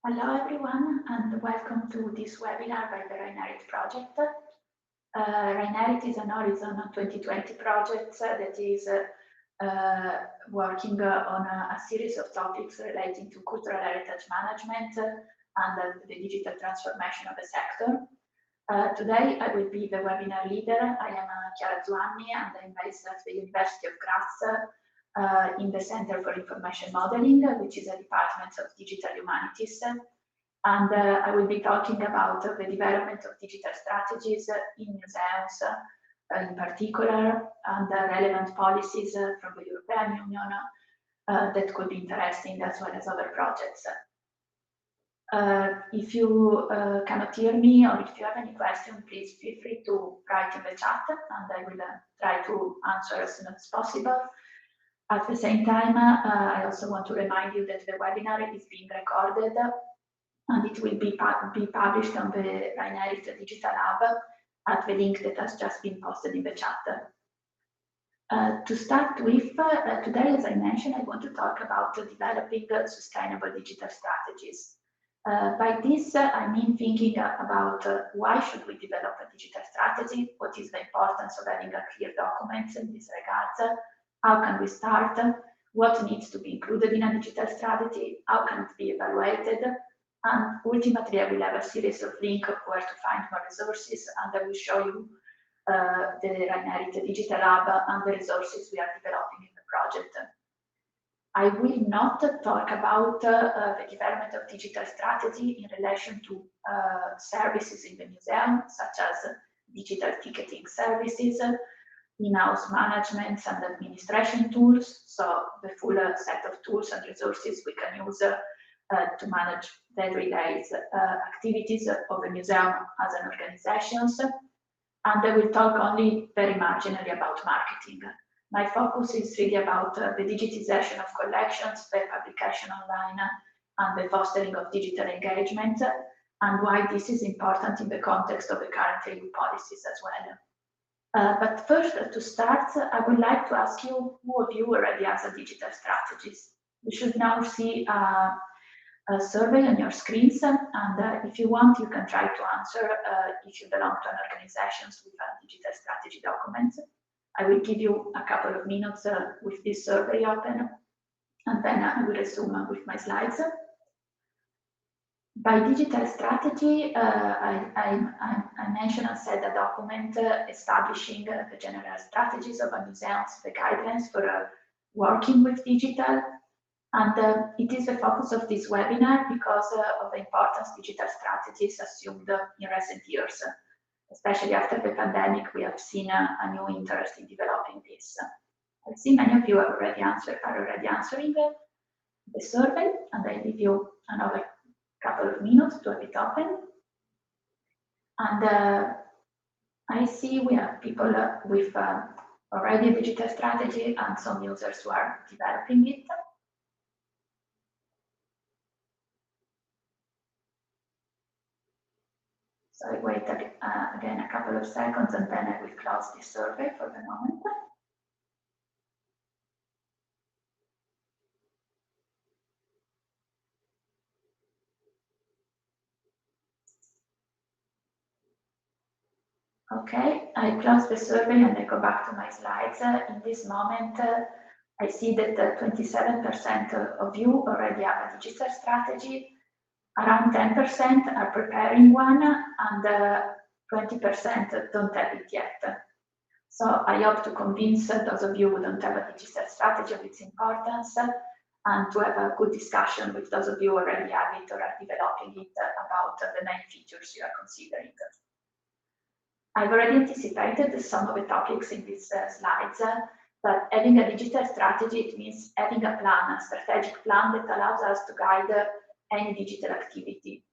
Hello everyone, and welcome to this webinar by the ReInHerit project. ReInHerit is an Horizon 2020 project that is working on a series of topics relating to cultural heritage management and the digital transformation of the sector. Today I will be the webinar leader. I am Chiara Zuanni and I'm based at the University of Graz in the Center for Information Modeling, which is a department of digital humanities. And I will be talking about the development of digital strategies in museums in particular, and relevant policies from the European Union that could be interesting, as well as other projects. If you cannot hear me, or if you have any question, please feel free to write in the chat, and I will try to answer as soon as possible. At the same time, I also want to remind you that the webinar is being recorded and it will be published on the ReInHerit Digital Hub at the link that has just been posted in the chat. To start with, today, as I mentioned, I want to talk about developing sustainable digital strategies. By this, I mean thinking about why should we develop a digital strategy, what is the importance of having a clear document in this regard, how can we start, what needs to be included in a digital strategy, how can it be evaluated, and ultimately I will have a series of links where to find more resources, and I will show you the ReInHerit Digital Hub and the resources we are developing in the project. I will not talk about the development of digital strategy in relation to services in the museum, such as digital ticketing services, in-house management and administration tools, so the full set of tools and resources we can use to manage the everyday activities of the museum as an organization. And I will talk only very marginally about marketing. My focus is really about the digitization of collections, the publication online, and the fostering of digital engagement, and why this is important in the context of the current EU policies as well. But first, to start, I would like to ask you who of you already has a digital strategist. You should now see a survey on your screens, and if you want, you can try to answer if you belong to an organization with a digital strategy document. I will give you a couple of minutes with this survey open, and then I will resume with my slides. By digital strategy, I mentioned and said a document establishing the general strategies of a museum, the guidelines for working with digital. And it is the focus of this webinar because of the importance digital strategies assumed in recent years. Especially after the pandemic, we have seen a new interest in developing this. I see many of you are already answering the survey, and I leave you another couple of minutes to have it open. And I see we have people with already a digital strategy and some users who are developing it. So I wait again a couple of seconds, and then I will close this survey for the moment. Okay, I close the survey and I go back to my slides. In this moment, I see that 27% of you already have a digital strategy, around 10% are preparing one, and 20% don't have it yet. So I hope to convince those of you who don't have a digital strategy of its importance, and to have a good discussion with those of you who already have it or are developing it about the main features you are considering. I've already anticipated some of the topics in these slides, but having a digital strategy, it means having a plan, a strategic plan that allows us to guide any digital activity.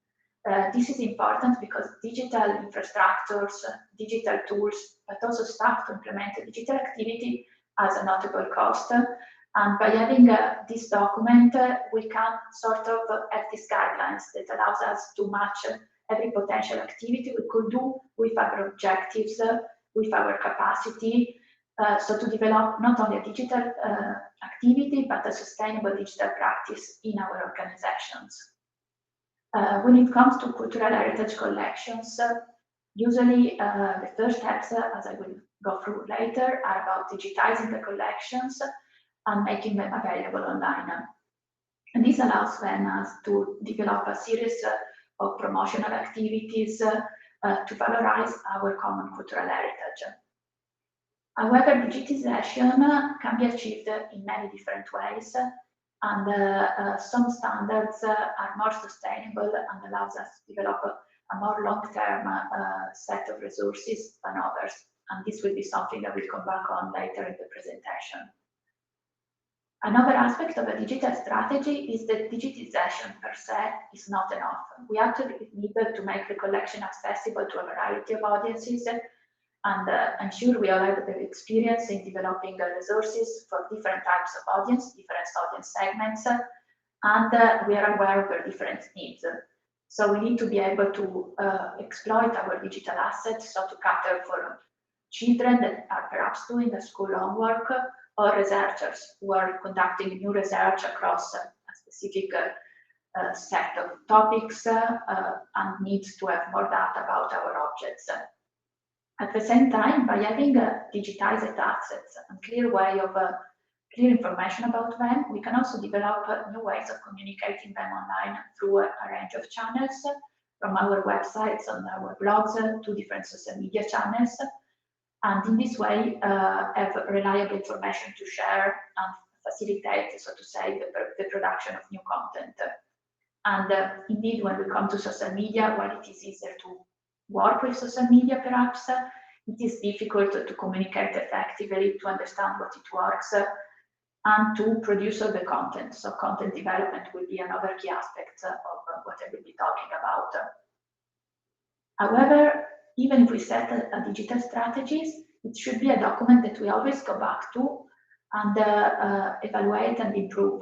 This is important because digital infrastructures, digital tools, but also staff to implement a digital activity has a notable cost. And by having this document, we can sort of have these guidelines that allows us to match every potential activity we could do with our objectives, with our capacity, so to develop not only a digital activity, but a sustainable digital practice in our organizations. When it comes to cultural heritage collections, usually the first steps, as I will go through later, are about digitizing the collections and making them available online. And this allows then us to develop a series of promotional activities to valorize our common cultural heritage. However, digitization can be achieved in many different ways, and some standards are more sustainable and allows us to develop a more long-term set of resources than others. And this will be something that we'll come back on later in the presentation. Another aspect of a digital strategy is that digitization per se is not enough. We actually need to make the collection accessible to a variety of audiences, and ensure we all have the experience in developing resources for different types of audience, different audience segments, and we are aware of their different needs. So we need to be able to exploit our digital assets, so to cater for children that are perhaps doing the school homework, or researchers who are conducting new research across a specific set of topics and needs to have more data about our objects. At the same time, by having digitized assets and clear way of clear information about them, we can also develop new ways of communicating them online through a range of channels, from our websites and our blogs to different social media channels. And in this way, have reliable information to share and facilitate, so to say, the production of new content. And indeed, when we come to social media, while it is easier to work with social media, perhaps, it is difficult to communicate effectively, to understand what it works, and to produce all the content. So content development will be another key aspect of what I will be talking about. However, even if we set a digital strategies, it should be a document that we always go back to and evaluate and improve,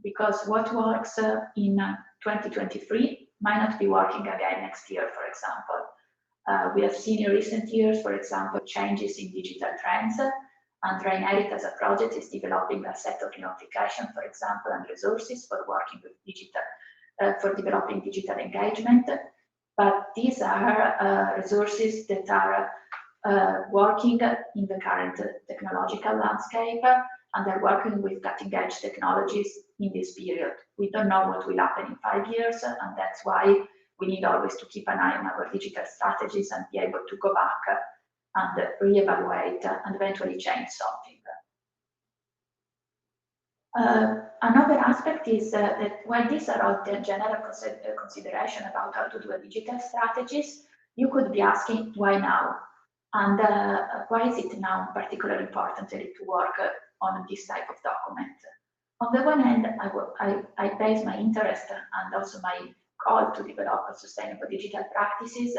because what works in 2023 might not be working again next year, for example. We have seen in recent years, for example, changes in digital trends, and ReInHerit as a project is developing a set of new applications, for example, and resources for working with digital, for developing digital engagement. But these are resources that are working in the current technological landscape, and they're working with cutting-edge technologies in this period. We don't know what will happen in 5 years, and that's why we need always to keep an eye on our digital strategies and be able to go back and reevaluate and eventually change something. Another aspect is that while these are all the general consideration about how to do a digital strategies, you could be asking, why now? And why is it now particularly important to work on this type of document? On the one hand, I base my interest and also my call to develop sustainable digital practices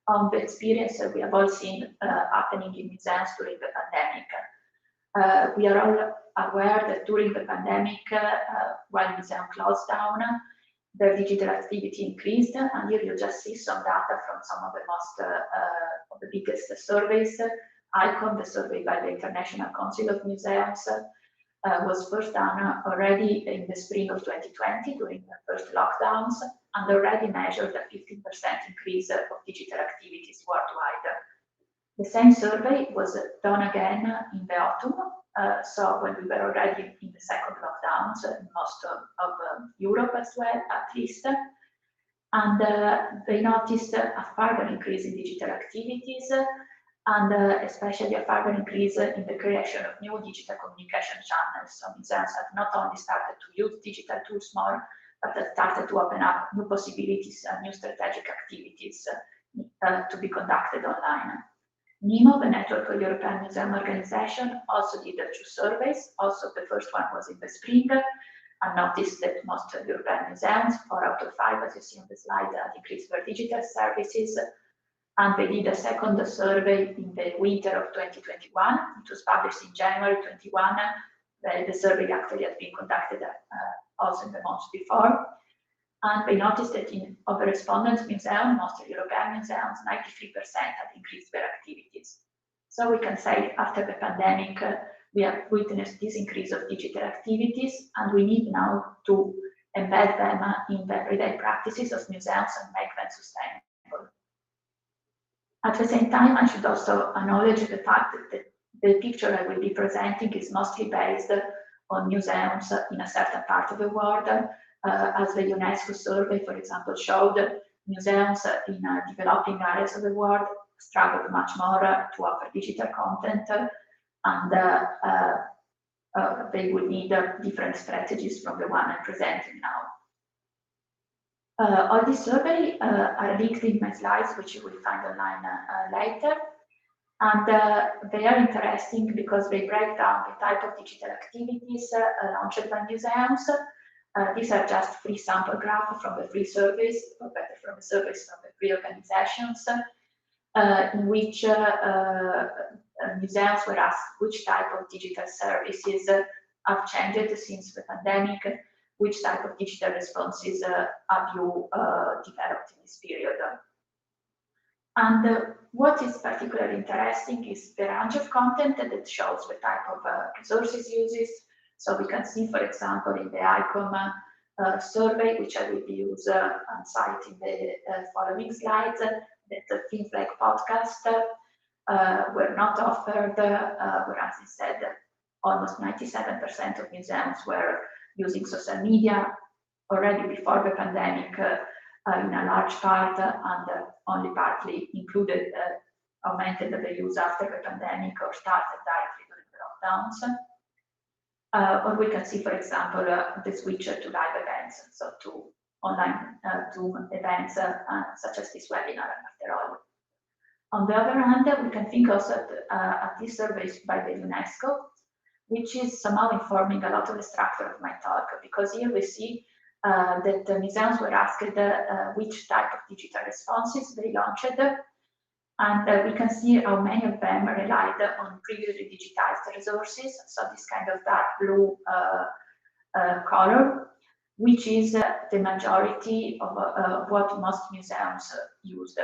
on the experience that we have all seen happening in museums during the pandemic. We are all aware that during the pandemic, while museums closed down, their digital activity increased, and here you just see some data from some of the most of the biggest surveys. ICOM, the survey by the International Council of Museums, was first done already in the spring of 2020 during the first lockdowns, and already measured a 15% increase of digital activities worldwide. The same survey was done again in the autumn, so when we were already in the second lockdowns in most of Europe as well, at least, and they noticed a further increase in digital activities, and especially a further increase in the creation of new digital communication channels. So museums have not only started to use digital tools more, but have started to open up new possibilities and new strategic activities to be conducted online. NEMO, the Network of European Museum Organization, also did 2 surveys. Also, the first one was in the spring, and noticed that most European museums, 4 out of 5, as you see on the slide, had increased their digital services. And they did a second survey in the winter of 2021. It was published in January 21. The survey actually had been conducted also in the months before. And they noticed that of the respondents' museums, most European museums, 93% had increased their activities. So we can say after the pandemic, we have witnessed this increase of digital activities, and we need now to embed them in the everyday practices of museums and make them sustainable. At the same time, I should also acknowledge the fact that the picture I will be presenting is mostly based on museums in a certain part of the world, as the UNESCO survey, for example, showed. Museums in developing areas of the world struggled much more to offer digital content, and they would need different strategies from the one I'm presenting now. All these surveys are linked in my slides, which you will find online later. And they are interesting because they break down the type of digital activities launched by museums. These are just free sample graphs from the free surveys, or better, from the surveys from the free organizations, in which museums were asked which type of digital services have changed since the pandemic, which type of digital responses have you developed in this period. And what is particularly interesting is the range of content that shows the type of resources uses. So we can see, for example, in the ICOM survey, which I will use and cite in the following slides, that things like podcasts were not offered, whereas instead almost 97% of museums were using social media already before the pandemic in a large part, and only partly included, augmented the use after the pandemic or started directly during the lockdowns. Or we can see, for example, the switch to live events, so to online Zoom events such as this webinar, after all. On the other hand, we can think also at this survey by the UNESCO, which is somehow informing a lot of the structure of my talk, because here we see that the museums were asked which type of digital responses they launched, and we can see how many of them relied on previously digitized resources, so this kind of dark blue color, which is the majority of what most museums used.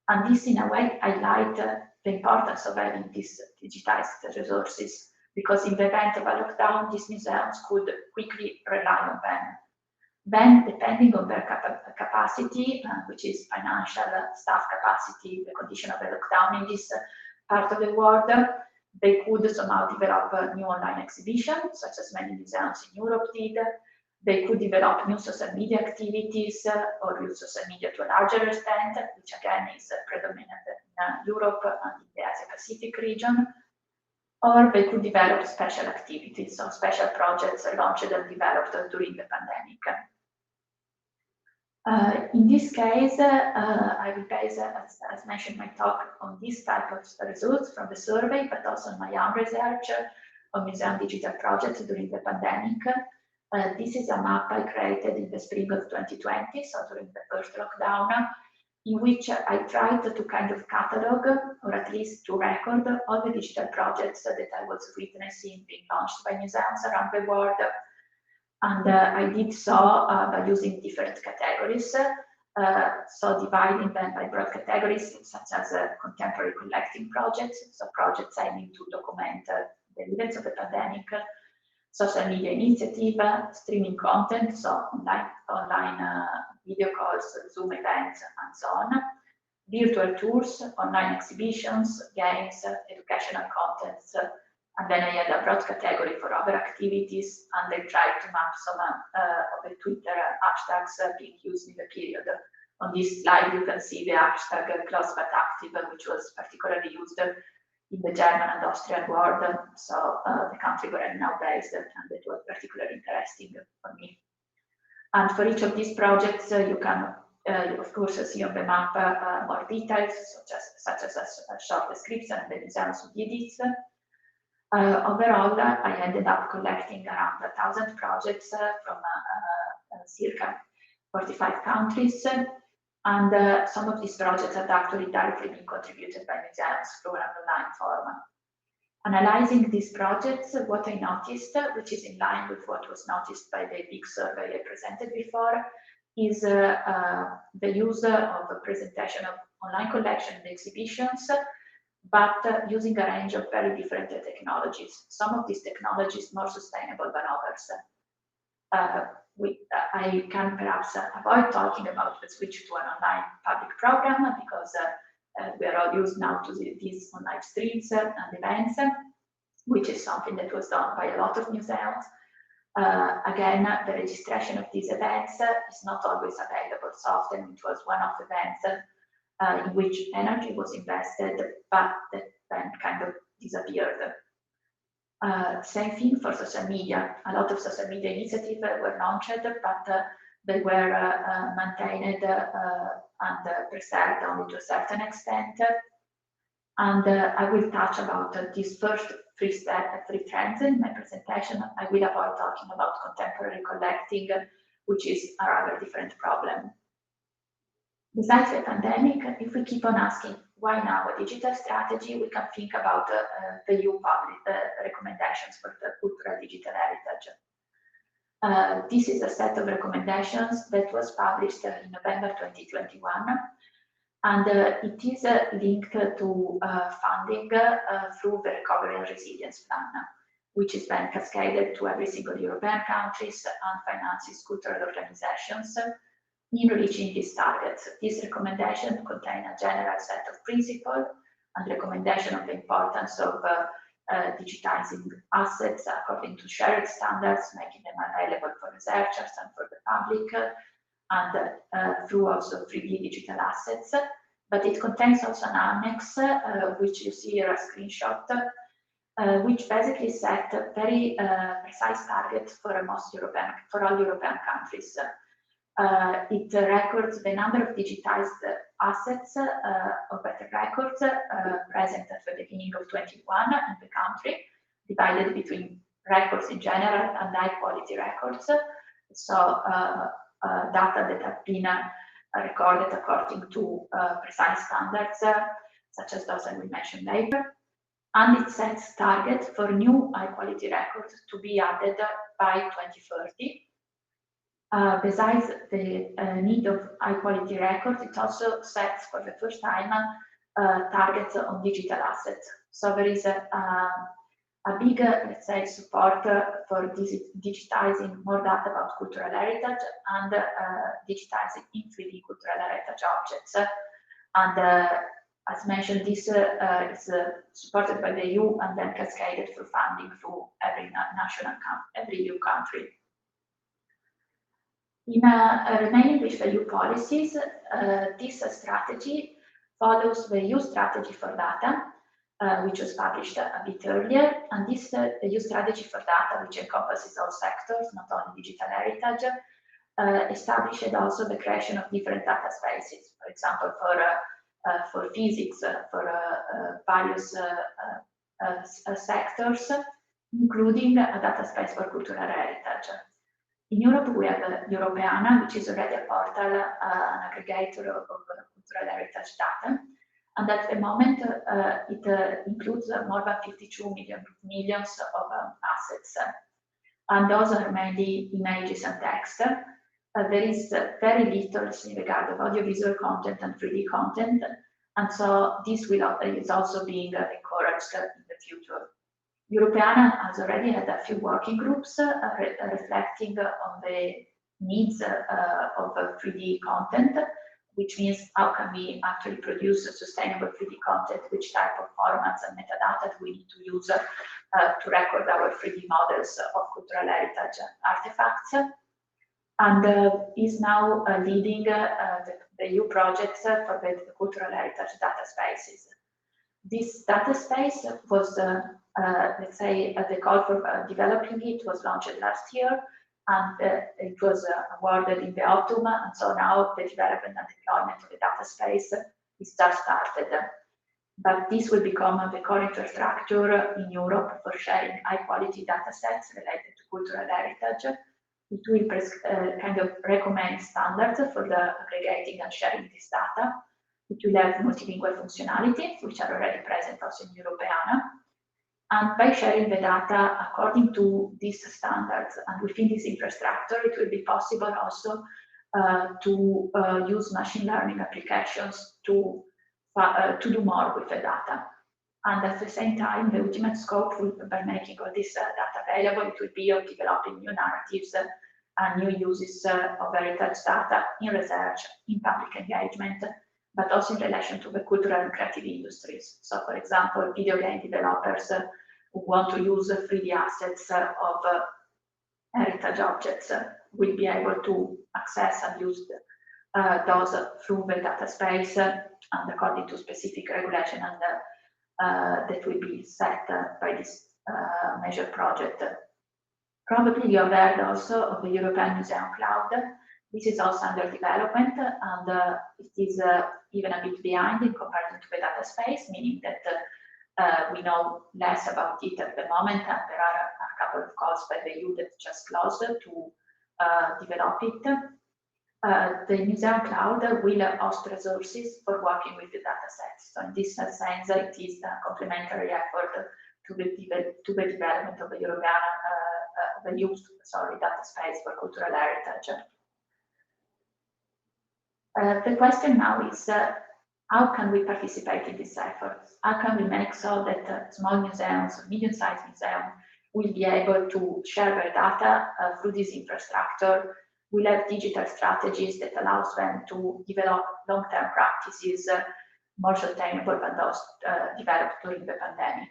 And this, in a way, highlights the importance of having these digitized resources, because in the event of a lockdown, these museums could quickly rely on them. Then, depending on their capacity, which is financial, staff capacity, the condition of the lockdown in this part of the world, they could somehow develop a new online exhibition, such as many museums in Europe did. They could develop new social media activities or use social media to a larger extent, which again is predominant in Europe and in the Asia-Pacific region. Or they could develop special activities, so special projects launched and developed during the pandemic. In this case, I will base, as mentioned in my talk, on this type of results from the survey, but also on my own research on museum digital projects during the pandemic. This is a map I created in the spring of 2020, so during the first lockdown, in which I tried to kind of catalog, or at least to record, all the digital projects that I was witnessing being launched by museums around the world. And I did so by using different categories, so dividing them by broad categories, such as contemporary collecting projects, so projects aiming to document the events of the pandemic, social media initiative, streaming content, so online video calls, Zoom events, and so on, virtual tours, online exhibitions, games, educational contents, and then I had a broad category for other activities, and I tried to map some of the Twitter hashtags being used in the period. On this slide, you can see the hashtag close but active, which was particularly used in the German and Austrian world, so the country where I'm now based, and it was particularly interesting for me. And for each of these projects, you can, of course, see on the map more details, such as a short description of the museums who did it. Overall, I ended up collecting around 1,000 projects from circa 45 countries, and some of these projects had actually directly been contributed by museums through an online forum. Analyzing these projects, what I noticed, which is in line with what was noticed by the big survey I presented before, is the use of a presentation of online collection and exhibitions, but using a range of very different technologies. Some of these technologies more sustainable than others. I can perhaps avoid talking about the switch to an online public program because we are all used now to these on live streams and events, which is something that was done by a lot of museums. Again, the registration of these events is not always available. So often it was one-off events in which energy was invested, but that then kind of disappeared. Same thing for social media. A lot of social media initiatives were launched, but they were maintained and preserved only to a certain extent. And I will touch about these first three trends in my presentation. I will avoid talking about contemporary collecting, which is a rather different problem. Besides the pandemic, if we keep on asking why now a digital strategy, we can think about the EU public recommendations for the cultural digital heritage. This is a set of recommendations that was published in November 2021, and it is linked to funding through the Recovery and Resilience Plan, which is then cascaded to every single European countries and finances cultural organizations in reaching these targets. These recommendations contain a general set of principles and recommendation of the importance of digitizing assets according to shared standards, making them available for researchers and for the public, and through also 3D digital assets. But it contains also an annex, which you see here a screenshot, which basically set very precise targets for all European countries. It records the number of digitized assets or better records present at the beginning of 21 in the country, divided between records in general and high quality records. So data that have been recorded according to precise standards, such as those I will mention later. And it sets targets for new high quality records to be added by 2030. Besides the need of high quality records, it also sets for the first time targets on digital assets. So there is a big, let's say, support for digitizing more data about cultural heritage and digitizing in 3D cultural heritage objects. And as mentioned, this is supported by the EU and then cascaded through funding through every EU country. In remaining with the EU policies, this strategy follows the EU strategy for data, which was published a bit earlier, and this EU strategy for data, which encompasses all sectors, not only digital heritage, established also the creation of different data spaces, for example, for physics, for various sectors, including a data space for cultural heritage. In Europe, we have Europeana, which is already a portal, an aggregator of cultural heritage data. And at the moment, it includes more than 52 million of assets. And those are mainly images and text. There is very little in regard of audiovisual content and 3D content. And so this is also being encouraged in the future. Europeana has already had a few working groups reflecting on the needs of 3D content, which means how can we actually produce a sustainable 3D content, which type of formats and metadata do we need to use to record our 3D models of cultural heritage artifacts, and is now leading the EU projects for the cultural heritage data spaces. This data space was let's say, the call for developing it was launched last year, and it was awarded in the autumn, and so now the development and deployment of the data space is just started. But this will become the core infrastructure in Europe for sharing high-quality data sets related to cultural heritage. It will kind of recommend standards for the aggregating and sharing this data. It will have multilingual functionality, which are already present also in Europeana. And by sharing the data according to these standards and within this infrastructure, it will be possible also to use machine learning applications to do more with the data. And at the same time, the ultimate scope by making all this data available, it will be of developing new narratives and new uses of heritage data in research, in public engagement, but also in relation to the cultural and creative industries. So, for example, video game developers who want to use 3D assets of heritage objects will be able to access and use those through the data space and according to specific regulation and that will be set by this major project. Probably you have heard also of the European Museum Cloud. This is also under development, and it is even a bit behind in comparison to the data space, meaning that we know less about it at the moment, and there are a couple of calls by the EU that just closed to develop it. The Museum Cloud will host resources for working with the data sets. So in this sense, it is a complementary effort to the development of the European data space for cultural heritage. The question now is, how can we participate in this effort? How can we make so that small museums, medium-sized museums, will be able to share their data through this infrastructure? We'll have digital strategies that allows them to develop long-term practices more sustainable than those developed during the pandemic.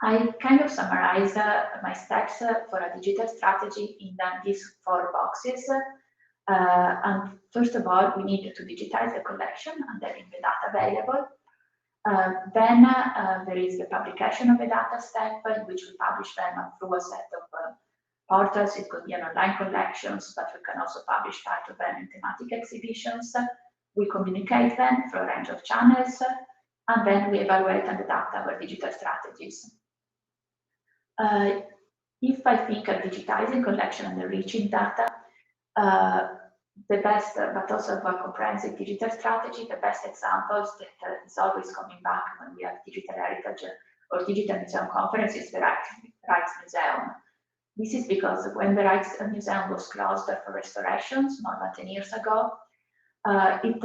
I kind of summarize my steps for a digital strategy in these 4 boxes. And first of all, we need to digitize the collection and having the data available. Then there is the publication of the data step, in which we publish them through a set of portals. It could be an online collections, but we can also publish part of them in thematic exhibitions. We communicate them through a range of channels, and then we evaluate on the data our digital strategies. If I think of digitizing collection and enriching data, the best, but also of a comprehensive digital strategy, the best examples that is always coming back when we have digital heritage or digital museum conferences, the Rijksmuseum. This is because when the Rijksmuseum was closed for restorations more than 10 years ago, it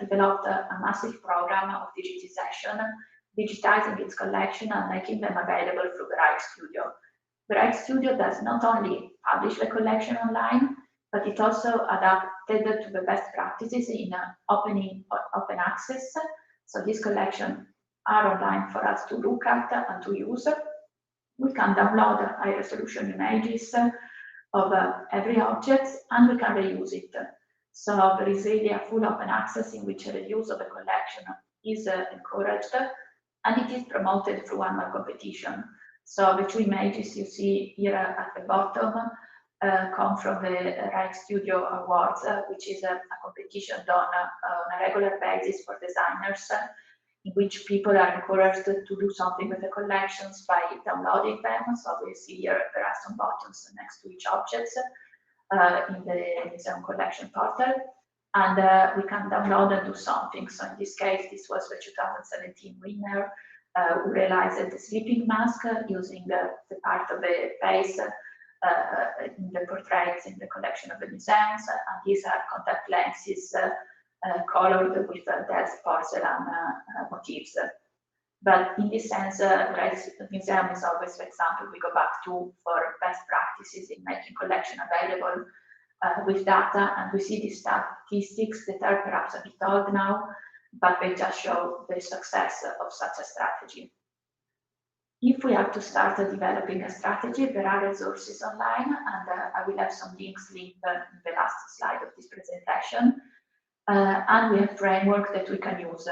developed a massive program of digitization, digitizing its collection and making them available through the Rijksstudio. The Rijksstudio does not only publish the collection online, but it also adapted to the best practices in open access. So these collections are online for us to look at and to use. We can download high resolution images of every object, and we can reuse it. So there is really a full open access in which the use of the collection is encouraged, and it is promoted through annual competition. So the 2 images you see here at the bottom come from the Rijksstudio Awards, which is a competition done on a regular basis for designers, in which people are encouraged to do something with the collections by downloading them. So we see here there are some buttons next to each object in the museum collection portal, and we can download and do something. So in this case, this was the 2017 winner who realized the sleeping mask using the part of the face in the portraits in the collection of the museums, and these are contact lenses colored with Delft porcelain motifs. But in this sense, the museum is always the example we go back to for best practices in making collection available with data, and we see these statistics that are perhaps a bit old now, but they just show the success of such a strategy. If we have to start developing a strategy, there are resources online, and I will have some links linked in the last slide of this presentation. And we have framework that we can use.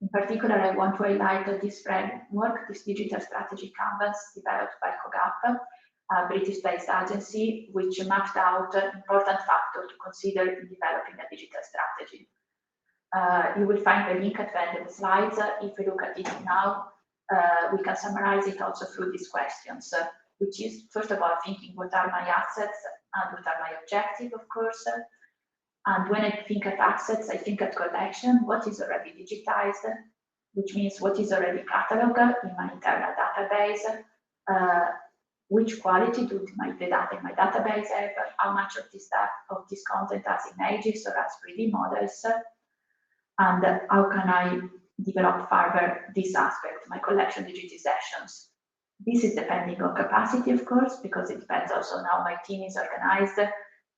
In particular, I want to highlight this framework, this digital strategy canvas developed by COGAP, a British-based agency, which mapped out important factors to consider in developing a digital strategy. You will find the link at the end of the slides. If we look at it now, we can summarize it also through these questions, which is, first of all, thinking what are my assets and what are my objectives, of course. And when I think at assets, I think at collection, what is already digitized, which means what is already cataloged in my internal database, which quality do the data in my database have, how much of this content has images or has 3D models, and how can I develop further this aspect, my collection digitizations. This is depending on capacity, of course, because it depends also on how my team is organized.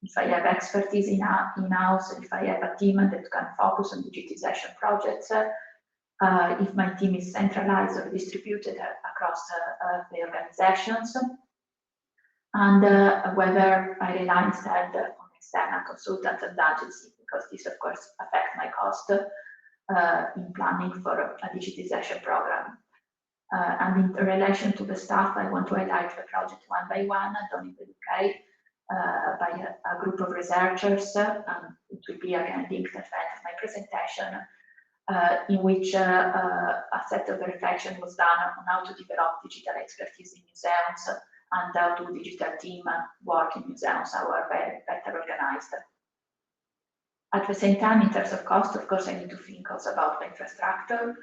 If I have expertise in-house, if I have a team that can focus on digitization projects, if my team is centralized or distributed across the organizations, and whether I rely instead on external consultants and agencies, because this, of course, affects my cost in planning for a digitization program. And in relation to the staff, I want to highlight the project one by one, done in the UK by a group of researchers. It will be again linked at the end of my presentation, in which a set of reflection was done on how to develop digital expertise in museums and how to digital team work in museums that are better organized. At the same time, in terms of cost, of course, I need to think also about the infrastructure.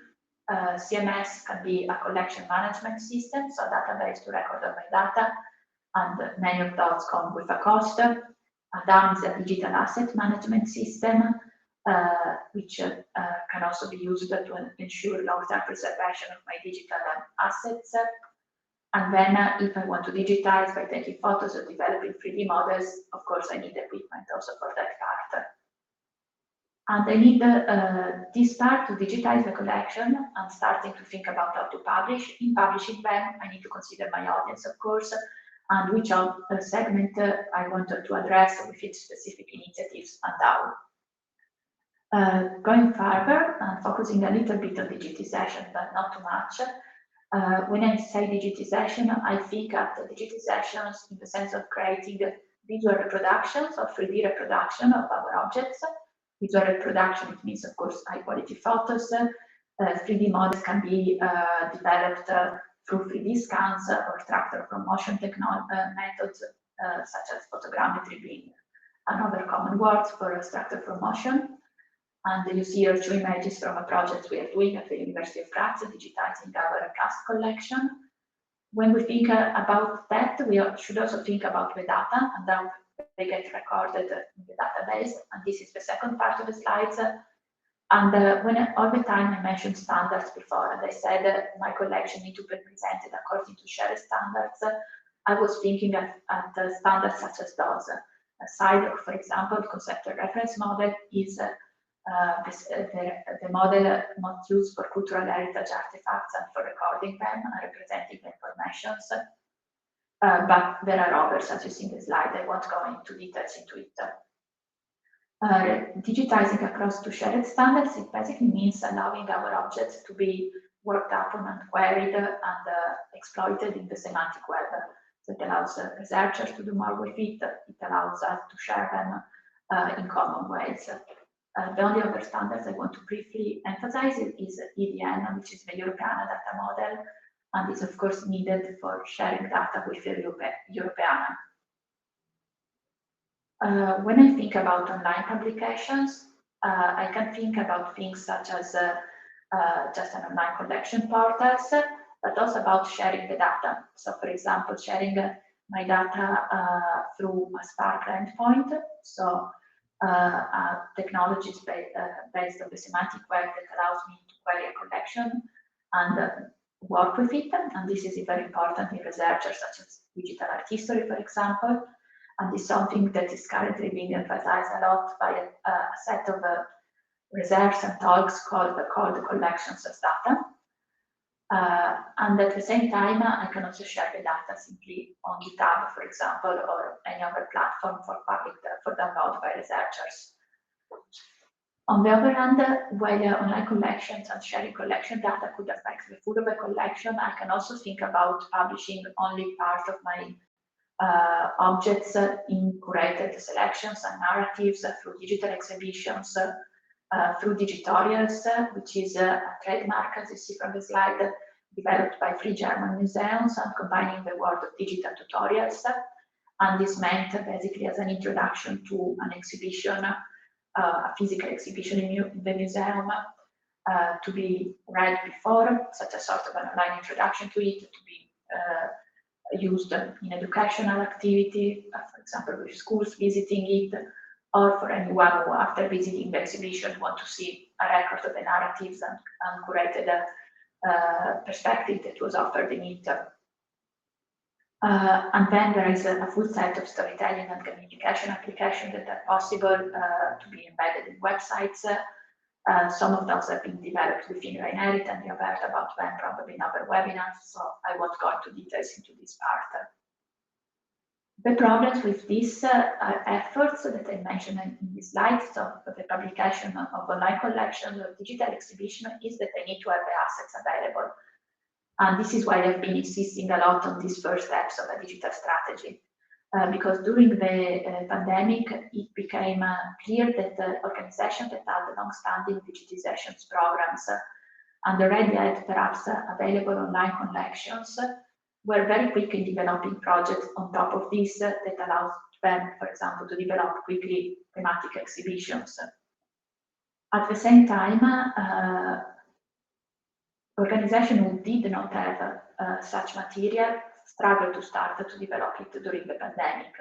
CMS can be a collection management system, so database to record all my data, and many of those come with a cost. DAM is a digital asset management system, which can also be used to ensure long-term preservation of my digital assets. And then if I want to digitize by taking photos or developing 3D models, of course, I need equipment also for that part. And I need this part to digitize the collection and starting to think about how to publish. In publishing them, I need to consider my audience, of course, and which segment I want to address with its specific initiatives and how. Going further and focusing a little bit on digitization, but not too much. When I say digitization, I think at digitizations in the sense of creating visual reproductions or 3D reproduction of our objects. Visual reproduction, it means, of course, high quality photos. 3D models can be developed through 3D scans or extractor from motion methods, such as photogrammetry being another common word for extractor from motion. And you see here two images from a project we are doing at the University of Graz, digitizing our cast collection. When we think about that, we should also think about the data and how they get recorded in the database. And this is the second part of the slides. And when all the time I mentioned standards before, and I said my collection need to be presented according to shared standards, I was thinking at standards such as those. CIDOC, for example, conceptual reference model, is the model most used for cultural heritage artifacts and for recording them and representing the information. But there are others, as you see in the slide. I won't go into details into it. Digitizing across two shared standards, it basically means allowing our objects to be worked upon and queried and exploited in the semantic web. So it allows researchers to do more with it. It allows us to share them in common ways. The only other standards I want to briefly emphasize is EDN, which is the European data model, and is of course needed for sharing data with the European. When I think about online publications, I can think about things such as just an online collection portals, but also about sharing the data. So for example, sharing my data through a Spark endpoint. So technologies based on the semantic web that allows me to query a collection and work with it. And this is very important in researchers such as digital art history, for example. And is something that is currently being emphasized a lot by a set of research and talks called collections as data. And at the same time, I can also share the data simply on GitHub, for example, or any other platform for download by researchers. On the other hand, while online collections and sharing collection data could affect the full of a collection, I can also think about publishing only part of my objects in curated selections and narratives through digital exhibitions, through digitorials, which is a trademark, as you see from the slide, developed by 3 German museums and combining the world of digital tutorials. And this meant basically as an introduction to an exhibition, a physical exhibition in the museum, to be read before, such a sort of an online introduction to it, to be used in educational activity, for example, with schools visiting it, or for anyone who, after visiting the exhibition, want to see a record of the narratives and curated perspective that was offered in it. And then there is a full set of storytelling and gamification applications that are possible to be embedded in websites. Some of those have been developed within ReInHerit, and you've heard about them probably in other webinars, so I won't go into details into this part. The problems with these efforts that I mentioned in this slide, so the publication of online collections or digital exhibition, is that they need to have the assets available. And this is why I've been insisting a lot on these first steps of a digital strategy. Because during the pandemic, it became clear that organizations that had long-standing digitization programs and already had perhaps available online collections were very quick in developing projects on top of this that allows them, for example, to develop quickly thematic exhibitions. At the same time, organizations who did not have such material struggled to start to develop it during the pandemic.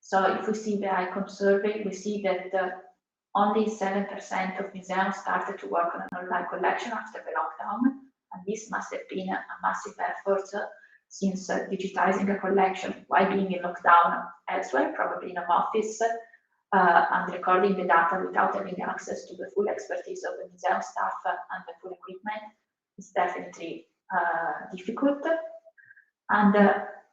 So if we see the ICOM survey, we see that only 7% of museums started to work on an online collection after the lockdown, and this must have been a massive effort since digitizing a collection while being in lockdown elsewhere, probably in an office, and recording the data without having access to the full expertise of the museum staff and the full equipment is definitely difficult. And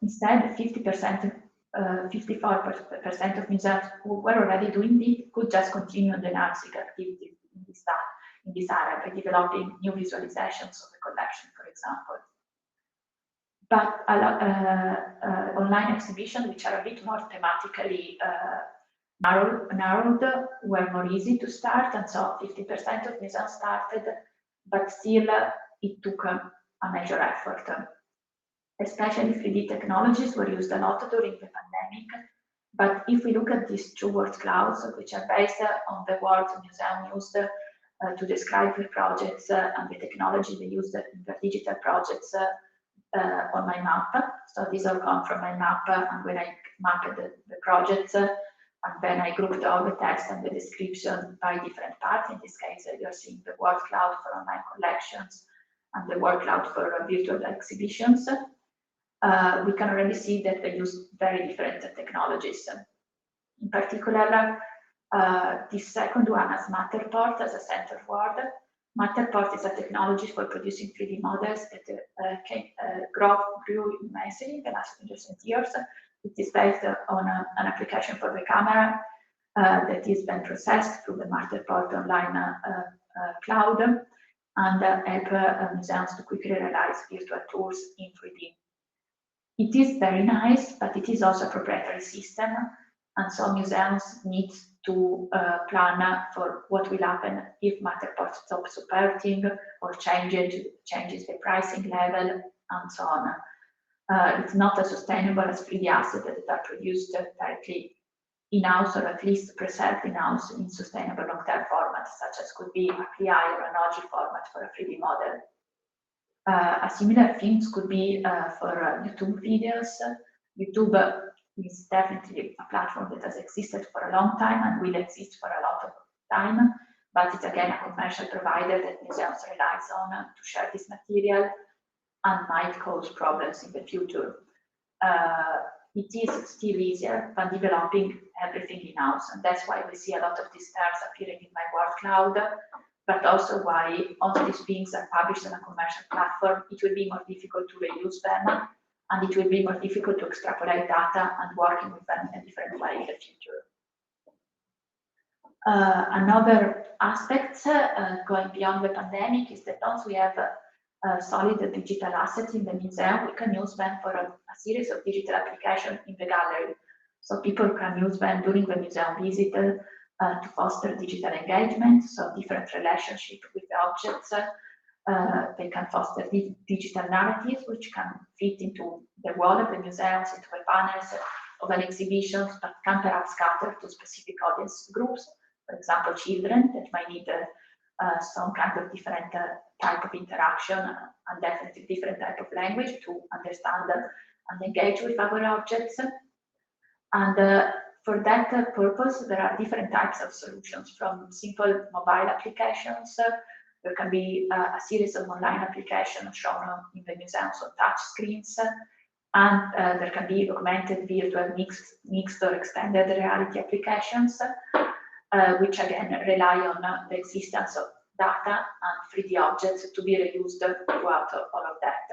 instead, 54% of museums who were already doing it could just continue the enhancing activities in this area by developing new visualizations of the collection, for example. But online exhibitions, which are a bit more thematically narrowed, were more easy to start, and so 50% of museums started, but still it took a major effort. Especially 3D technologies were used a lot during the pandemic, but if we look at these two word clouds, which are based on the words museum used to describe the projects and the technology they used in their digital projects on my map. So these all come from my map, and when I mapped the projects, and then I grouped all the text and the description by different parts. In this case, you're seeing the word cloud for online collections and the word cloud for virtual exhibitions. We can already see that they use very different technologies. In particular, this second one has Matterport as a center word. Matterport is a technology for producing 3D models that grew immensely in the last recent years. It is based on an application for the camera that is then processed through the Matterport online cloud and help museums to quickly realize virtual tours in 3D. It is very nice, but it is also a proprietary system, and so museums need to plan for what will happen if Matterport stops supporting or changes the pricing level, and so on. It's not as sustainable as 3D assets that are produced directly in-house, or at least preserved in-house in sustainable long-term formats, such as could be a CLI or an OG format for a 3D model. A similar things could be for YouTube videos. YouTube is definitely a platform that has existed for a long time and will exist for a lot of time, but it's again a commercial provider that museums relies on to share this material and might cause problems in the future. It is still easier than developing everything in-house, and that's why we see a lot of these terms appearing in my word cloud, but also why once these things are published on a commercial platform, it will be more difficult to reuse them, and it will be more difficult to extrapolate data and working with them in a different way in the future. Another aspect going beyond the pandemic is that once we have solid digital assets in the museum, we can use them for a series of digital applications in the gallery. So people can use them during the museum visit to foster digital engagement, so different relationship with the objects. They can foster digital narratives, which can fit into the wall of the museums, into the panels of an exhibition, but can perhaps cater to specific audience groups. For example, children that might need some kind of different type of interaction and definitely different type of language to understand and engage with our objects. And for that purpose, there are different types of solutions, from simple mobile applications. There can be a series of online applications shown in the museums on touch screens, And there can be augmented, virtual, mixed or extended reality applications, which again rely on the existence of data and 3D objects to be reused throughout all of that.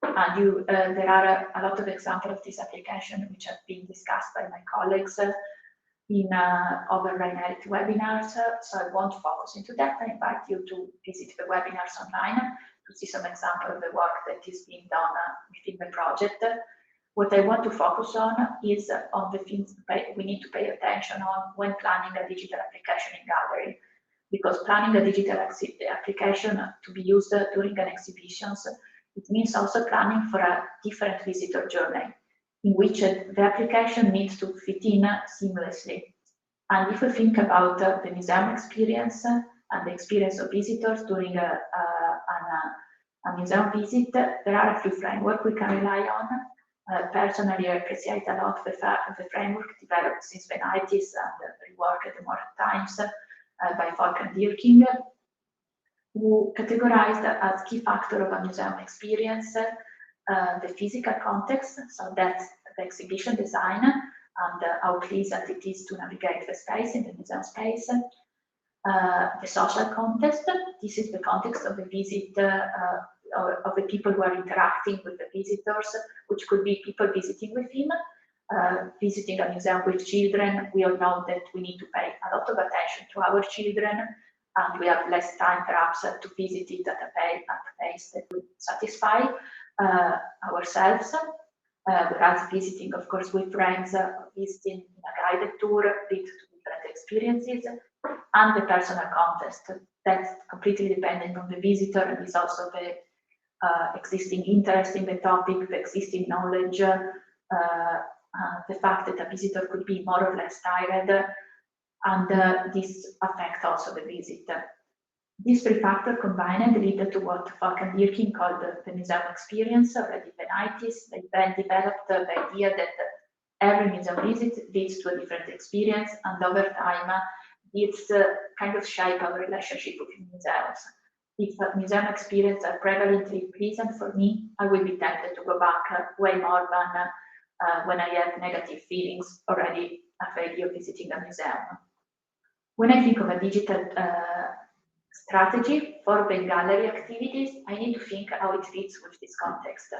And there are a lot of examples of this application which have been discussed by my colleagues in other ReInHerit webinars, so I won't focus into that. I invite you to visit the webinars online to see some example of the work that is being done within the project. What I want to focus on is on the things we need to pay attention on when planning a digital application in gallery, because planning a digital application to be used during an exhibition, it means also planning for a different visitor journey, in which the application needs to fit in seamlessly. And if we think about the museum experience and the experience of visitors during a museum visit, there are a few frameworks we can rely on. Personally, I appreciate a lot the framework developed since the 90s and reworked more times by Falk and Dirking, who categorized as key factor of a museum experience the physical context, so that's the exhibition design and how pleasant it is to navigate the space in the museum space. The social context, this is the context of the visit of the people who are interacting with the visitors, which could be people visiting with him, visiting a museum with children. We all know that we need to pay a lot of attention to our children, and we have less time perhaps to visit it at a pace that would satisfy ourselves. Whereas visiting, of course, with friends, visiting in a guided tour lead to different experiences, and the personal context. That's completely dependent on the visitor, and is also the existing interest in the topic, the existing knowledge, the fact that a visitor could be more or less tired, and this affects also the visit. These three factors combined lead to what Falk and Dirking called the museum experience already in the 90s. They then developed the idea that every museum visit leads to a different experience, and over time it's kind of shape our relationship with museums. If a museum experience are prevalently pleasant for me, I will be tempted to go back way more than when I have negative feelings already afraid of visiting a museum. When I think of a digital strategy for the gallery activities, I need to think how it fits with this context.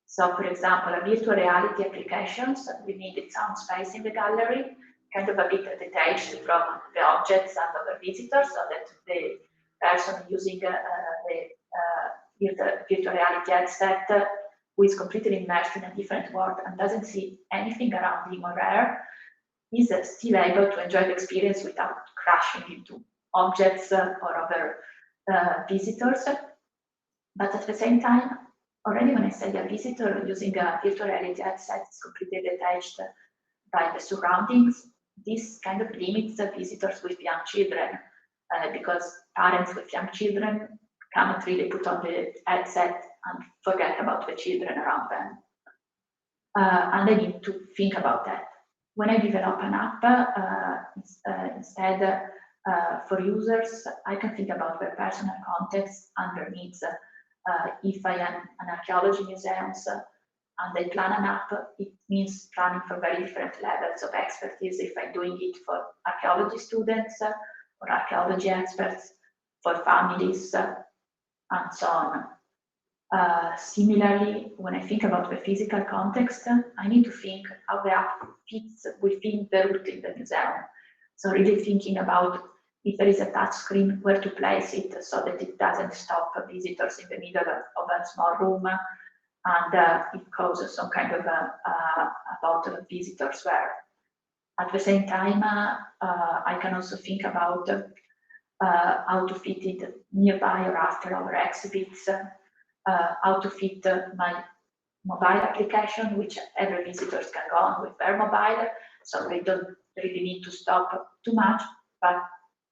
So, for example, a virtual reality applications, we need its own space in the gallery, kind of a bit detached from the objects and other visitors, so that the person using the virtual reality headset, who is completely immersed in a different world and doesn't see anything around him or her, is still able to enjoy the experience without crashing into objects or other visitors. But at the same time, already when I say a visitor using a virtual reality headset is completely detached by the surroundings, this kind of limits the visitors with young children, because parents with young children cannot really put on the headset and forget about the children around them. And I need to think about that. When I develop an app, instead for users, I can think about their personal context and their needs. If I am an archaeology museum and I plan an app, it means planning for very different levels of expertise if I'm doing it for archaeology students or archaeology experts, for families, and so on. Similarly, when I think about the physical context, I need to think how the app fits within the route in the museum. So really thinking about if there is a touch screen, where to place it so that it doesn't stop visitors in the middle of a small room and it causes some kind of a bottle of visitors there. At the same time, I can also think about how to fit it nearby or after our exhibits, how to fit my mobile application, which every visitor can go on with their mobile, so they don't really need to stop too much, but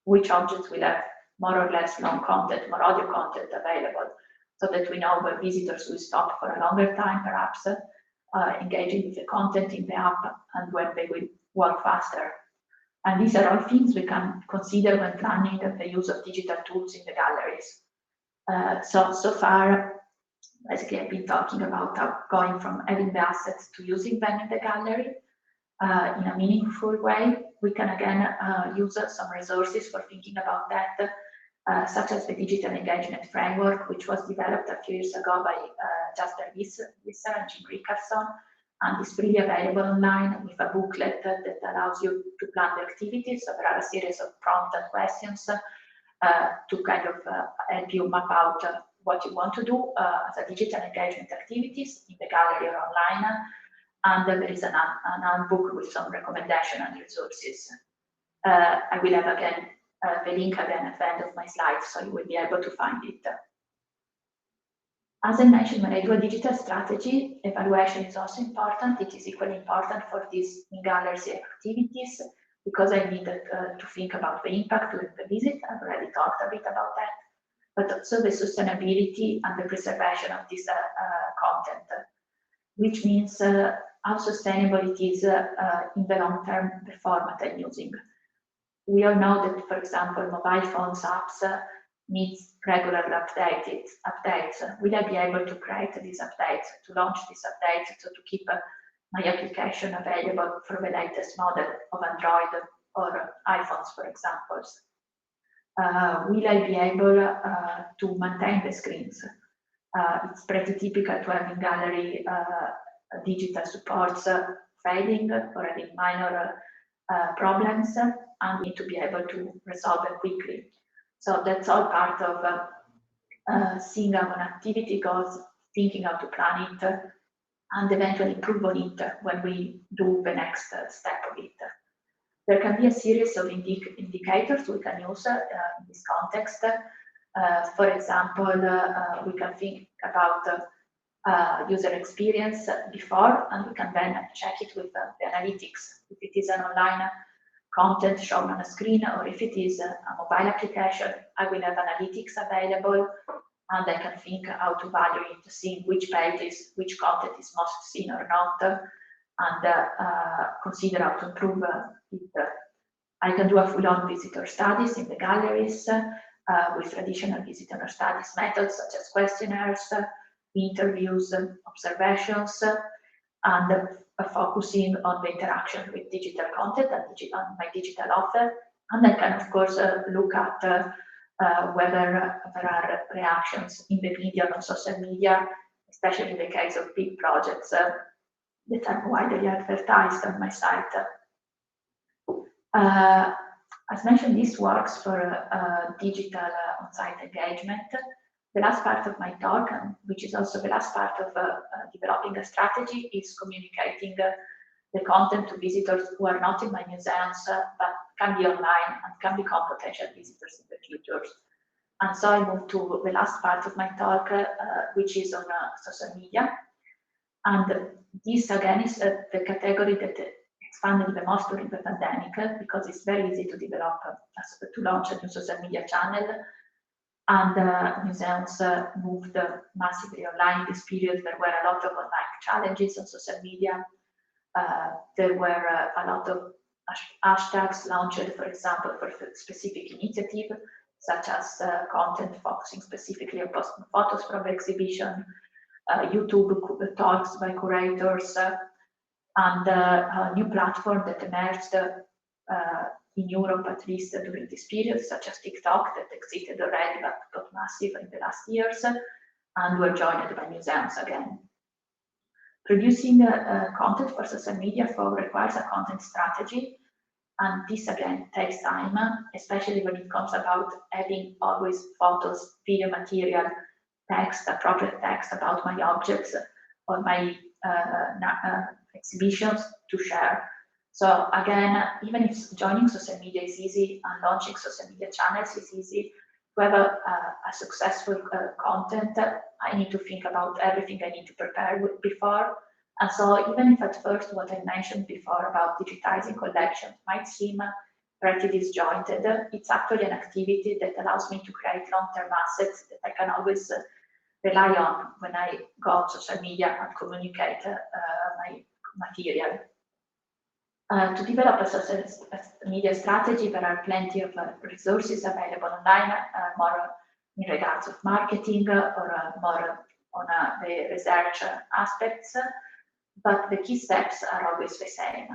which objects will have more or less long content, more audio content available, so that we know where visitors will stop for a longer time, perhaps engaging with the content in the app, and when they will work faster. And these are all things we can consider when planning the use of digital tools in the galleries. So far, basically I've been talking about going from having the assets to using them in the gallery in a meaningful way. We can again use some resources for thinking about that, such as the Digital Engagement Framework, which was developed a few years ago by Jasper Visser and Jim Rickerson, and is freely available online with a booklet that allows you to plan the activities. So there are a series of prompts and questions to kind of help you map out what you want to do as a digital engagement activities in the gallery or online. And there is an handbook with some recommendation and resources. I will have again the link again at the end of my slides, so you will be able to find it. As I mentioned, when I do a digital strategy, evaluation is also important. It is equally important for these in-gallery activities because I need to think about the impact during the visit. I've already talked a bit about that, but also the sustainability and the preservation of this content, which means how sustainable it is in the long term, the format I'm using. We all know that, for example, mobile phones apps needs regular updates. Will I be able to create these updates, to launch these updates, so to keep my application available for the latest model of Android or iPhones, for example? Will I be able to maintain the screens? It's pretty typical to have in gallery digital supports failing or having minor problems, and we need to be able to resolve them quickly. So that's all part of seeing how an activity goes, thinking how to plan it, and eventually improve on it when we do the next step of it. There can be a series of indicators we can use in this context. For example, we can think about user experience before, and we can then check it with the analytics. If it is an online content shown on a screen, or if it is a mobile application, I will have analytics available, and I can think how to value it, see which pages, which content is most seen or not, and consider how to improve it. I can do a full-on visitor studies in the galleries with traditional visitor studies methods such as questionnaires, interviews, observations, and focusing on the interaction with digital content and on my digital offer. And I can, of course, look at whether there are reactions in the media or on social media, especially in the case of big projects that are widely advertised on my site. As mentioned, this works for digital on-site engagement. The last part of my talk, which is also the last part of developing a strategy, is communicating the content to visitors who are not in my museums, but can be online and can become potential visitors in the future. And so I move to the last part of my talk, which is on social media. And this, again, is the category that expanded the most during the pandemic, because it's very easy to develop, to launch a new social media channel. And museums moved massively online in this period. There were a lot of online challenges on social media. There were a lot of hashtags launched, for example, for specific initiatives, such as content focusing specifically on posting photos from the exhibition, YouTube talks by curators, and a new platform that emerged in Europe, at least during this period, such as TikTok, that existed already but got massive in the last years, and were joined by museums again. Producing content for social media requires a content strategy, and this again takes time, especially when it comes about having always photos, video material, text, appropriate text about my objects or my exhibitions to share. So again, even if joining social media is easy and launching social media channels is easy, to have a successful content, I need to think about everything I need to prepare before. And so even if at first what I mentioned before about digitizing collections might seem pretty disjointed, it's actually an activity that allows me to create long-term assets that I can always rely on when I go on social media and communicate my material. To develop a social media strategy, there are plenty of resources available online, more in regards of marketing or more on the research aspects, but the key steps are always the same.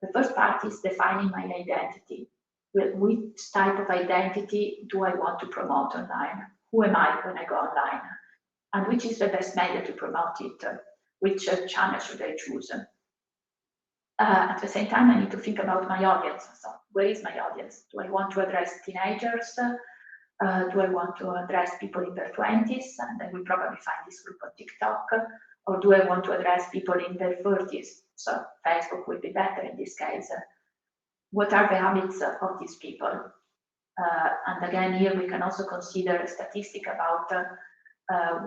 The first part is defining my identity. Which type of identity do I want to promote online? Who am I when I go online? And which is the best media to promote it? Which channel should I choose? At the same time, I need to think about my audience. So where is my audience? Do I want to address teenagers? Do I want to address people in their 20s? And I will probably find this group on TikTok. Or do I want to address people in their 30s? So Facebook will be better in this case. What are the habits of these people? And again, here we can also consider a statistic about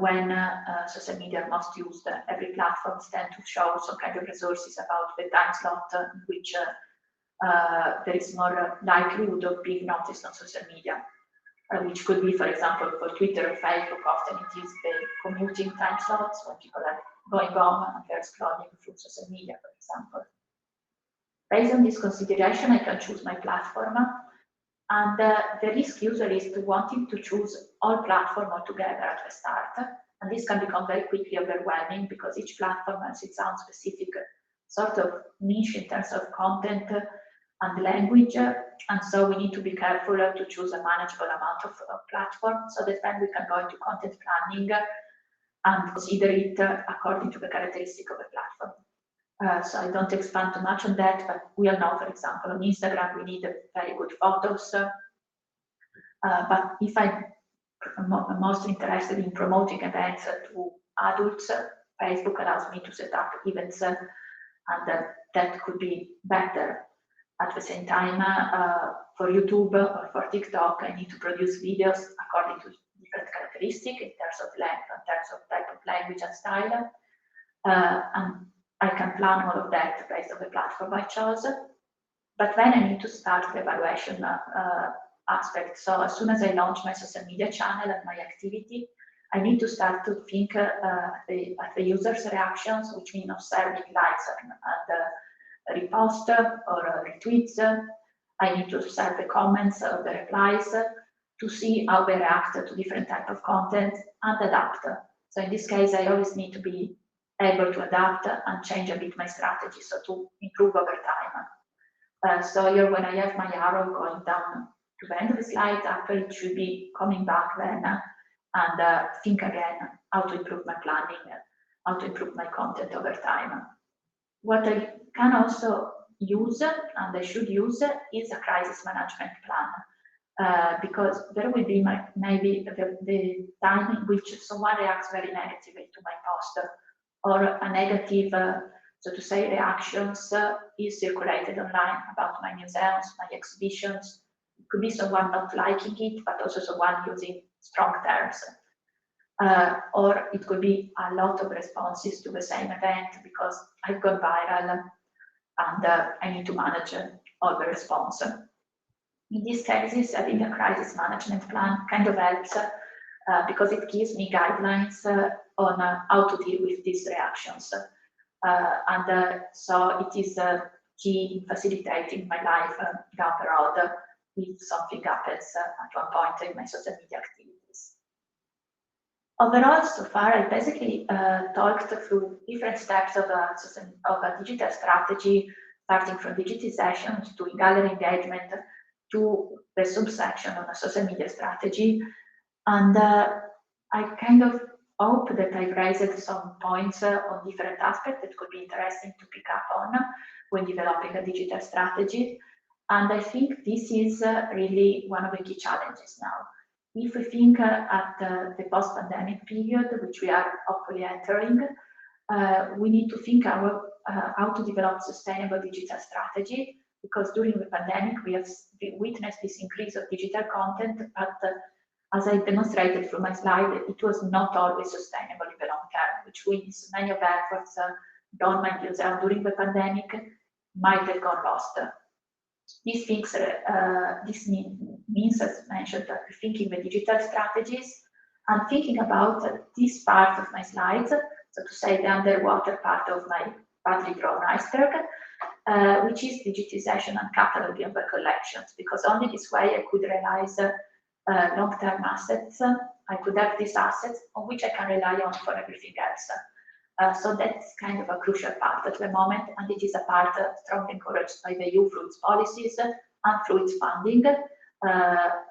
when social media are most used. Every platform tends to show some kind of resources about the time slot in which there is more likelihood of being noticed on social media, which could be, for example, for Twitter or Facebook, often it is the commuting time slots when people are going home and they're scrolling through social media, for example. Based on this consideration, I can choose my platform. And the risk usually is to wanting to choose all platform altogether at the start. And this can become very quickly overwhelming because each platform has its own specific sort of niche in terms of content and language. And so we need to be careful to choose a manageable amount of platform so that then we can go into content planning and consider it according to the characteristic of the platform. So I don't expand too much on that, but we all know, for example, on Instagram, we need very good photos. But if I'm most interested in promoting events to adults, Facebook allows me to set up events, and that could be better. At the same time, for YouTube or for TikTok, I need to produce videos according to different characteristics in terms of length, in terms of type of language and style. And I can plan all of that based on the platform I chose, but then I need to start the evaluation aspect. So as soon as I launch my social media channel and my activity, I need to start to think at the users' reactions, which means observing likes and repost or retweets. I need to observe the comments or the replies to see how they react to different type of content and adapt. So in this case, I always need to be able to adapt and change a bit my strategy, so to improve over time. So here, when I have my arrow going down to the end of the slide, actually it should be coming back then and think again how to improve my planning, how to improve my content over time. What I can also use, and I should use, is a crisis management plan. Because there will be maybe the time in which someone reacts very negatively to my post, or a negative, so to say, reactions is circulated online about my museums, my exhibitions. It could be someone not liking it, but also someone using strong terms. Or it could be a lot of responses to the same event because I've gone viral and I need to manage all the response. In these cases, having a crisis management plan kind of helps because it gives me guidelines on how to deal with these reactions. So it is key in facilitating my life down the road if something happens at one point in my social media activities. Overall, so far, I basically talked through different steps of a digital strategy, starting from digitization to gallery engagement to the subsection on a social media strategy. And I kind of hope that I've raised some points on different aspects that could be interesting to pick up on when developing a digital strategy. And I think this is really one of the key challenges now. If we think at the post-pandemic period, which we are hopefully entering, we need to think how to develop sustainable digital strategy, because during the pandemic, we have witnessed this increase of digital content, but as I demonstrated through my slide, it was not always sustainable in the long term, which means many of the efforts done by users during the pandemic might have gone lost. These things, this means, as mentioned, rethinking the digital strategies and thinking about this part of my slides, so to say the underwater part of my badly drawn iceberg, which is digitization and cataloging of the collections, because only this way I could realize long-term assets. I could have these assets on which I can rely on for everything else. So that's kind of a crucial part at the moment, and it is a part strongly encouraged by the EU through its policies and through its funding.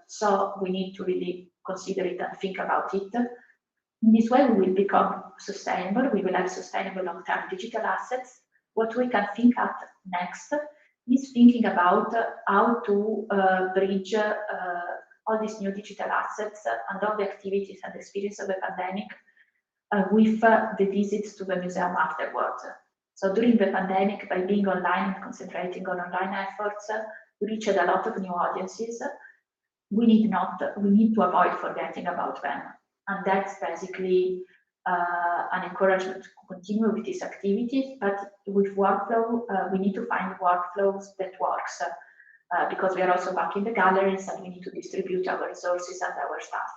So we need to really consider it and think about it. In this way, we will become sustainable. We will have sustainable long-term digital assets. What we can think at next is thinking about how to bridge all these new digital assets and all the activities and experience of the pandemic with the visits to the museum afterwards. So during the pandemic, by being online and concentrating on online efforts, we reached a lot of new audiences. We need to avoid forgetting about them. And that's basically an encouragement to continue with these activities, but with workflow, we need to find workflows that works because we are also back in the galleries and we need to distribute our resources and our staff.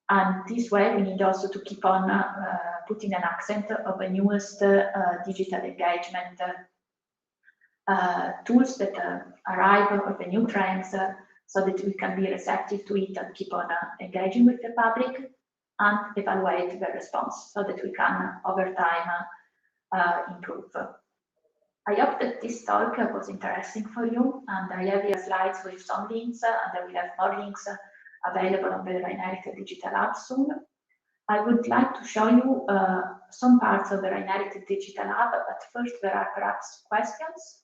And this way, we need also to keep on putting an accent of the newest digital engagement tools that arrive, or the new trends, so that we can be receptive to it and keep on engaging with the public and evaluate the response so that we can, over time, improve. I hope that this talk was interesting for you, and I have here slides with some links, and I will have more links available on the ReInHerit Digital Hub soon. I would like to show you some parts of the ReInHerit Digital Hub, but first there are perhaps questions.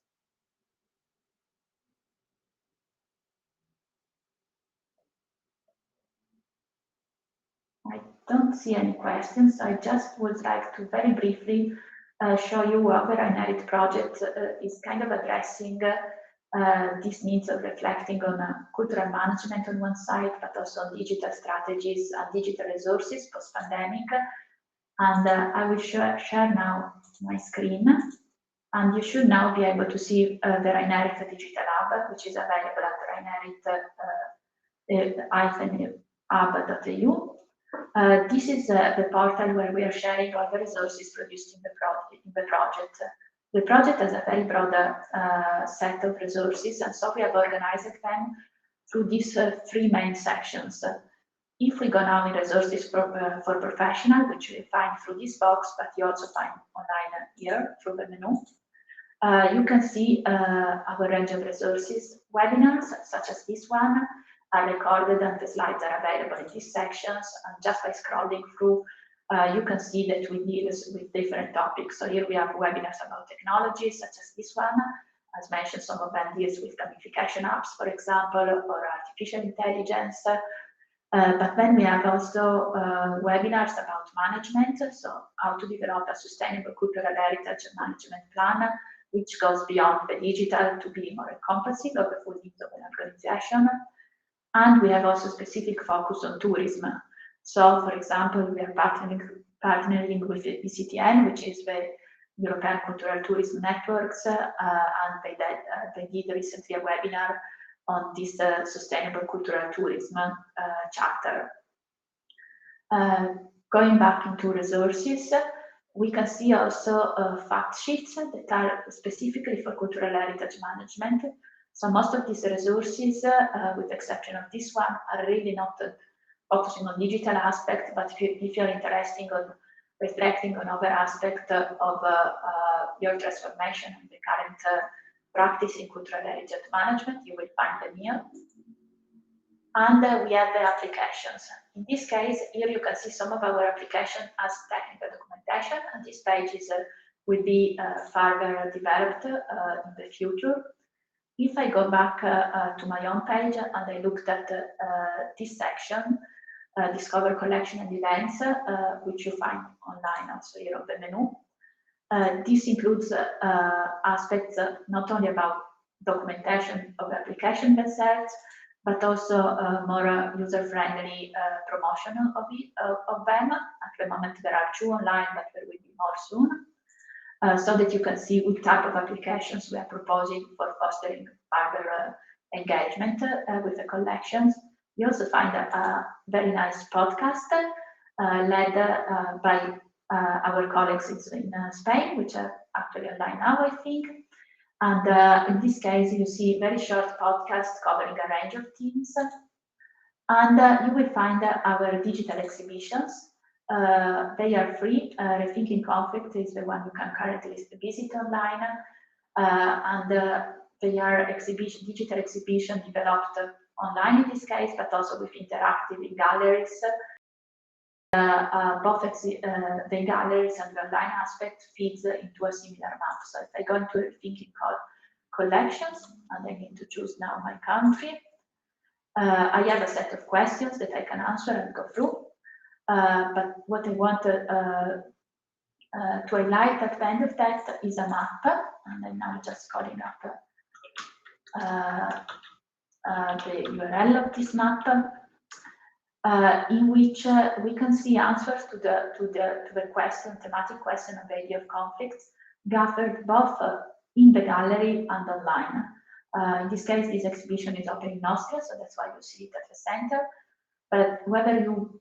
I don't see any questions. I just would like to very briefly show you how the ReInHerit project is kind of addressing these needs of reflecting on cultural management on one side, but also on digital strategies and digital resources post-pandemic. And I will share now my screen. And you should now be able to see the ReInHerit Digital Hub, which is available at ReInHerit-hub.eu. This is the portal where we are sharing all the resources produced in the project. The project has a very broad set of resources, and so we have organized them through these three main sections. If we go now in resources for professional, which you find through this box, but you also find online here through the menu, you can see our range of resources. Webinars, such as this one, are recorded and the slides are available in these sections, and just by scrolling through, you can see that we deal with different topics. So here we have webinars about technology, such as this one. As mentioned, some of them deals with gamification apps, for example, or artificial intelligence. But then we have also webinars about management, so how to develop a sustainable cultural heritage management plan, which goes beyond the digital to be more encompassing of the full needs of an organization. And we have also specific focus on tourism. So, for example, we are partnering with the ECTN, which is the European Cultural Tourism Networks, and they did recently a webinar on this sustainable cultural tourism chapter. Going back into resources, we can see also fact sheets that are specifically for cultural heritage management. So most of these resources, with the exception of this one, are really not focusing on digital aspects, but if you're interested in reflecting on other aspects of your transformation and the current practice in cultural heritage management, you will find them here. And we have the applications. In this case, here you can see some of our application as technical documentation, and these pages will be further developed in the future. If I go back to my own page and I looked at this section, Discover Collection and Events, which you find online also here on the menu. This includes aspects not only about documentation of the application themselves, but also more user-friendly promotion of them. At the moment there are 2 online, but there will be more soon. So that you can see what type of applications we are proposing for fostering further engagement with the collections. You also find a very nice podcast led by our colleagues in Spain, which are actually online now, I think. And in this case, you see very short podcasts covering a range of themes. And you will find our digital exhibitions. They are free. Rethinking Conflict is the one you can currently visit online. And they are digital exhibition developed online in this case, but also with interactive in galleries. Both the galleries and the online aspect feeds into a similar map. So if I go into Rethinking collections, and I need to choose now my country, I have a set of questions that I can answer and go through. But what I want to highlight at the end of that is a map, and I'm now just calling up the URL of this map, in which we can see answers to the question, thematic question of the idea of conflicts, gathered both in the gallery and online. In this case, this exhibition is open in Austria, so that's why you see it at the center. But whether you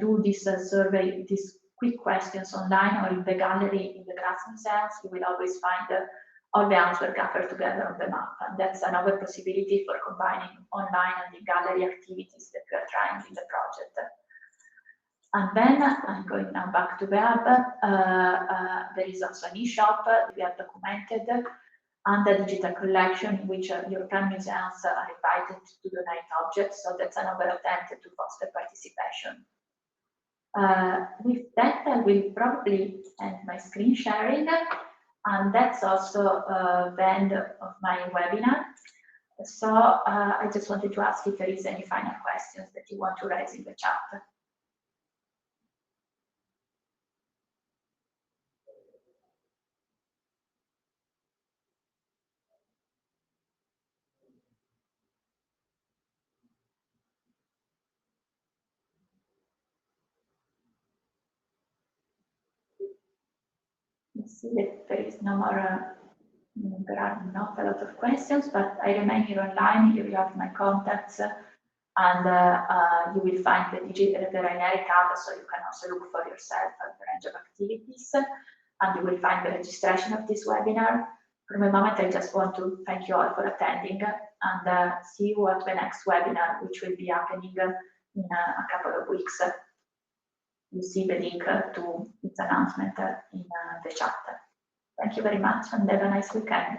do this survey, these quick questions online or in the gallery, in the Grassmuseums, you will always find all the answers gathered together on the map. And that's another possibility for combining online and the gallery activities that we are trying in the project. And then I'm going now back to the hub. There is also an e-shop that we have documented, and a digital collection in which European museums are invited to donate objects. So that's another attempt to foster participation. With that, I will probably end my screen sharing. And that's also the end of my webinar. So I just wanted to ask if there is any final questions that you want to raise in the chat. Let's see that there is no more. There are not a lot of questions, but I remain here online. Here you have my contacts, and you will find the ReInHerit Hub, so you can also look for yourself at the range of activities, and you will find the registration of this webinar. For the moment, I just want to thank you all for attending, and see you at the next webinar, which will be happening in a couple of weeks. You see the link to its announcement in the chat. Thank you very much, and have a nice weekend.